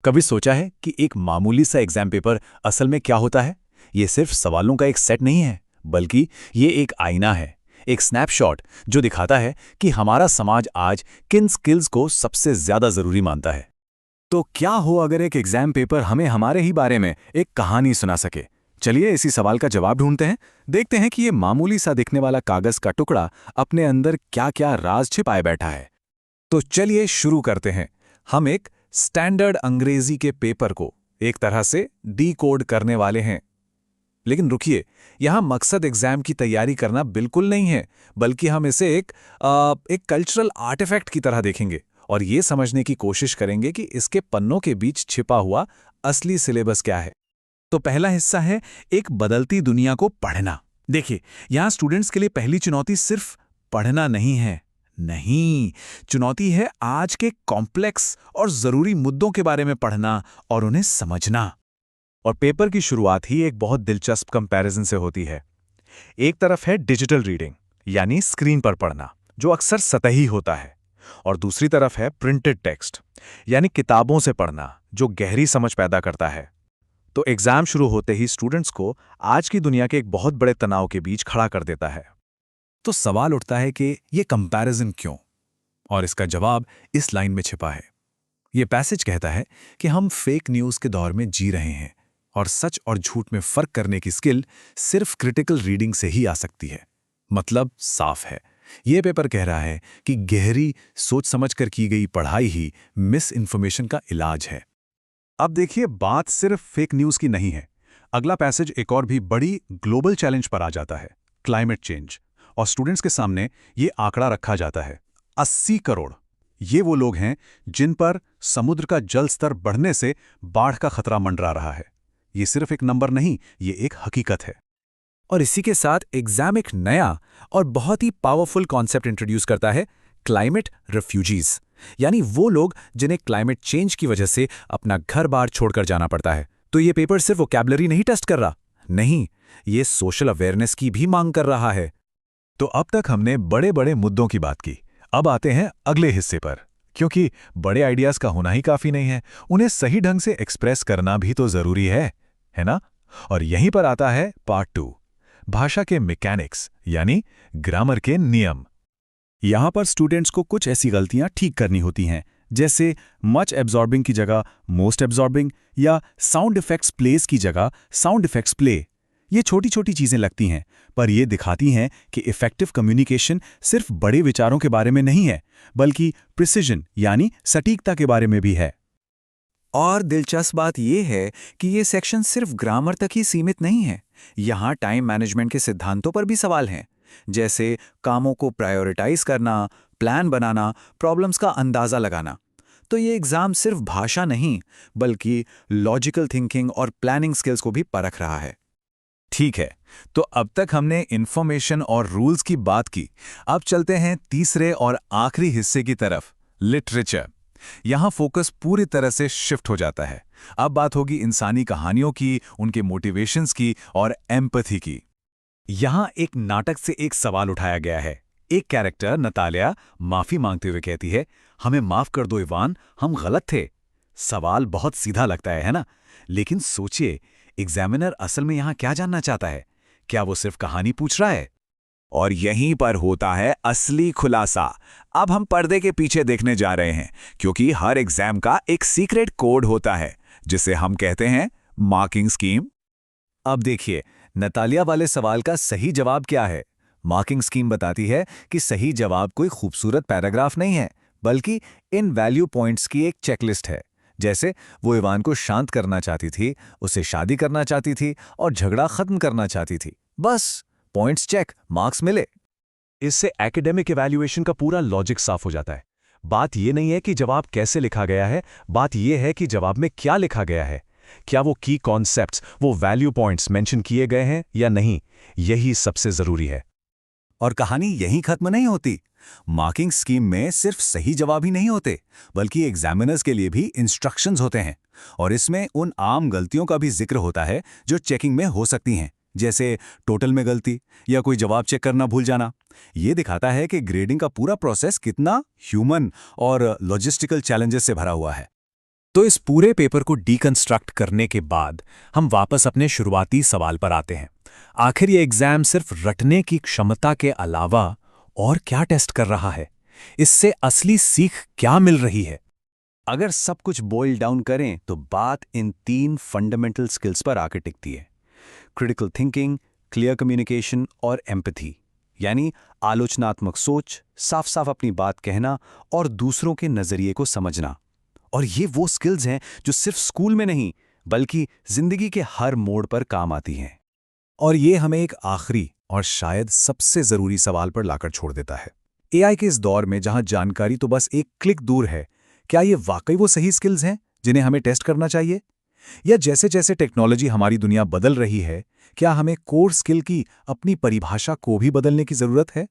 कभी सोचा है कि एक मामूली सा एग्जाम पेपर असल में क्या होता है? ये सिर्फ सवालों का एक सेट नहीं है, बल्कि ये एक आईना है, एक स्नैपशॉट जो दिखाता है कि हमारा समाज आज किन स्किल्स को सबसे ज्यादा जरूरी मानता है। तो क्या हो अगर एक एग्जाम पेपर हमें हमारे ही बारे में एक कहानी सुना सके? चलिए इसी सवाल का जवाब ढूंढते हैं। देखते हैं कि ये मामूली सा दिखने वाला कागज का टुकड़ा अपने अंदर क्या क्या राज छिपाए बैठा है। तो चलिए शुरू करते हैं। हम एक स्टैंडर्ड अंग्रेजी के पेपर को एक तरह से डीकोड करने वाले हैं। लेकिन रुकिए, यहां मकसद एग्जाम की तैयारी करना बिल्कुल नहीं है, बल्कि हम इसे एक कल्चरल आर्टिफैक्ट की तरह देखेंगे और ये समझने की कोशिश करेंगे कि इसके पन्नों के बीच छिपा हुआ असली सिलेबस क्या है। तो पहला हिस्सा है एक बदलती दुनिया को पढ़ना। देखिए, यहां स्टूडेंट्स के लिए पहली चुनौती सिर्फ पढ़ना नहीं है। नहीं, चुनौती है आज के कॉम्प्लेक्स और जरूरी मुद्दों के बारे में पढ़ना और उन्हें समझना। और पेपर की शुरुआत ही एक बहुत दिलचस्प कंपैरिजन से होती है। एक तरफ है डिजिटल रीडिंग, यानी स्क्रीन पर पढ़ना, जो अक्सर सतही होता है, और दूसरी तरफ है प्रिंटेड टेक्स्ट, यानी किताबों से पढ़ना, जो गहरी समझ पैदा करता है। तो एग्जाम शुरू होते ही स्टूडेंट्स को आज की दुनिया के एक बहुत बड़े तनाव के बीच खड़ा कर देता है। तो सवाल उठता है कि ये कंपैरिजन क्यों? और इसका जवाब इस लाइन में छिपा है। ये पैसेज कहता है कि हम फेक न्यूज़ के दौर में जी रहे हैं और सच और झूठ में फर्क करने की स्किल सिर्फ क्रिटिकल रीडिंग से ही आ सकती है। मतलब साफ है, ये पेपर कह रहा है कि गहरी सोच समझकर की गई पढ़ाई ही मिस इन्फॉर्मेशन का इलाज है। अब देखिए, बात सिर्फ फेक न्यूज़ की नहीं है। अगला पैसेज एक और भी बड़ी ग्लोबल चैलेंज पर आ जाता है, क्लाइमेट चेंज। और स्टूडेंट्स के सामने ये आंकड़ा रखा जाता है, 80 करोड़। ये वो लोग हैं जिन पर समुद्र का जल स्तर बढ़ने से बाढ़ का खतरा मंडरा रहा है। ये सिर्फ एक नंबर नहीं, ये एक हकीकत है। और इसी के साथ एग्जाम एक नया और बहुत ही पावरफुल कॉन्सेप्ट इंट्रोड्यूस करता है, क्लाइमेट रिफ्यूजीज, यानी वो लोग जिन्हें क्लाइमेट चेंज की वजह से अपना घर बार छोड़कर जाना पड़ता है। तो ये पेपर सिर्फ वोकैबुलरी नहीं टेस्ट कर रहा, नहीं, ये सोशल अवेयरनेस की भी मांग कर रहा है। तो अब तक हमने बड़े बड़े मुद्दों की बात की। अब आते हैं अगले हिस्से पर, क्योंकि बड़े आइडियाज का होना ही काफी नहीं है, उन्हें सही ढंग से एक्सप्रेस करना भी तो जरूरी है ना? और यहीं पर आता है पार्ट 2, भाषा के मैकेनिक्स, यानी ग्रामर के नियम। यहां पर स्टूडेंट्स को कुछ ऐसी गलतियां ठीक करनी होती हैं, जैसे मच एब्जॉर्बिंग की जगह मोस्ट एब्जॉर्बिंग, या साउंड इफेक्ट्स प्लेस की जगह साउंड इफेक्ट्स प्ले। ये छोटी छोटी चीजें लगती हैं, पर ये दिखाती हैं कि इफेक्टिव कम्युनिकेशन सिर्फ बड़े विचारों के बारे में नहीं है, बल्कि प्रिसिजन यानी सटीकता के बारे में भी है। और दिलचस्प बात यह है कि ये सेक्शन सिर्फ ग्रामर तक ही सीमित नहीं है। यहाँ टाइम मैनेजमेंट के सिद्धांतों पर भी सवाल हैं, जैसे कामों को प्रायोरिटाइज करना, प्लान बनाना, प्रॉब्लम्स का अंदाजा लगाना। तो ये एग्जाम सिर्फ भाषा नहीं, बल्कि लॉजिकल थिंकिंग और प्लानिंग स्किल्स को भी परख रहा है। ठीक है, तो अब तक हमने इंफॉर्मेशन और रूल्स की बात की। अब चलते हैं तीसरे और आखिरी हिस्से की तरफ, लिटरेचर। यहां फोकस पूरी तरह से शिफ्ट हो जाता है। अब बात होगी इंसानी कहानियों की, उनके मोटिवेशंस की और एम्पैथी की। यहां एक नाटक से एक सवाल उठाया गया है। एक कैरेक्टर नतालिया माफी मांगते हुए कहती है, हमें माफ कर दो इवान, हम गलत थे। सवाल बहुत सीधा लगता है ना? लेकिन सोचिए, एग्जामिनर असल में यहां क्या जानना चाहता है? क्या वो सिर्फ कहानी पूछ रहा है? और यहीं पर होता है असली खुलासा। अब हम पर्दे के पीछे देखने जा रहे हैं, क्योंकि हर एग्जाम का एक सीक्रेट कोड होता है, जिसे हम कहते हैं मार्किंग स्कीम। अब देखिए, नतालिया वाले सवाल का सही जवाब क्या है? मार्किंग स्कीम बताती है कि सही जवाब कोई खूबसूरत पैराग्राफ नहीं है, बल्कि इन वैल्यू पॉइंट्स की एक चेकलिस्ट है। जैसे वो इवान को शांत करना चाहती थी, उसे शादी करना चाहती थी और झगड़ा खत्म करना चाहती थी। बस पॉइंट्स चेक, मार्क्स मिले। इससे एकेडमिक इवैल्यूएशन का पूरा लॉजिक साफ हो जाता है। बात यह नहीं है कि जवाब कैसे लिखा गया है, बात यह है कि जवाब में क्या लिखा गया है। क्या वो की कॉन्सेप्ट्स, वो वैल्यू पॉइंट्स मेंशन किए गए हैं या नहीं, यही सबसे जरूरी है। और कहानी यहीं खत्म नहीं होती। मार्किंग स्कीम में सिर्फ सही जवाब ही नहीं होते, बल्कि एग्जामिनर्स के लिए भी इंस्ट्रक्शंस होते हैं। और इसमें उन आम गलतियों का भी जिक्र होता है जो चेकिंग में हो सकती हैं, जैसे टोटल में गलती या कोई जवाब चेक करना भूल जाना। ये दिखाता है कि ग्रेडिंग का पूरा प्रोसेस कितना ह्यूमन और लॉजिस्टिकल चैलेंजेस से भरा हुआ है। तो इस पूरे पेपर को डीकंस्ट्रक्ट करने के बाद हम वापस अपने शुरुआती सवाल पर आते हैं। आखिर ये एग्जाम सिर्फ रटने की क्षमता के अलावा और क्या टेस्ट कर रहा है? इससे असली सीख क्या मिल रही है? अगर सब कुछ बॉइल डाउन करें तो बात इन 3 फंडामेंटल स्किल्स पर आकर टिकती है। क्रिटिकल थिंकिंग, क्लियर कम्युनिकेशन और एम्पैथी, यानी आलोचनात्मक सोच, साफ साफ अपनी बात कहना और दूसरों के नजरिए को समझना। और ये वो स्किल्स हैं जो सिर्फ स्कूल में नहीं बल्कि जिंदगी के हर मोड़ पर काम आती हैं। और ये हमें एक आखिरी और शायद सबसे जरूरी सवाल पर लाकर छोड़ देता है। एआई के इस दौर में जहां जानकारी तो बस एक क्लिक दूर है, क्या ये वाकई वो सही स्किल्स हैं जिन्हें हमें टेस्ट करना चाहिए? या जैसे जैसे टेक्नोलॉजी हमारी दुनिया बदल रही है, क्या हमें कोर स्किल की अपनी परिभाषा को भी बदलने की जरूरत है?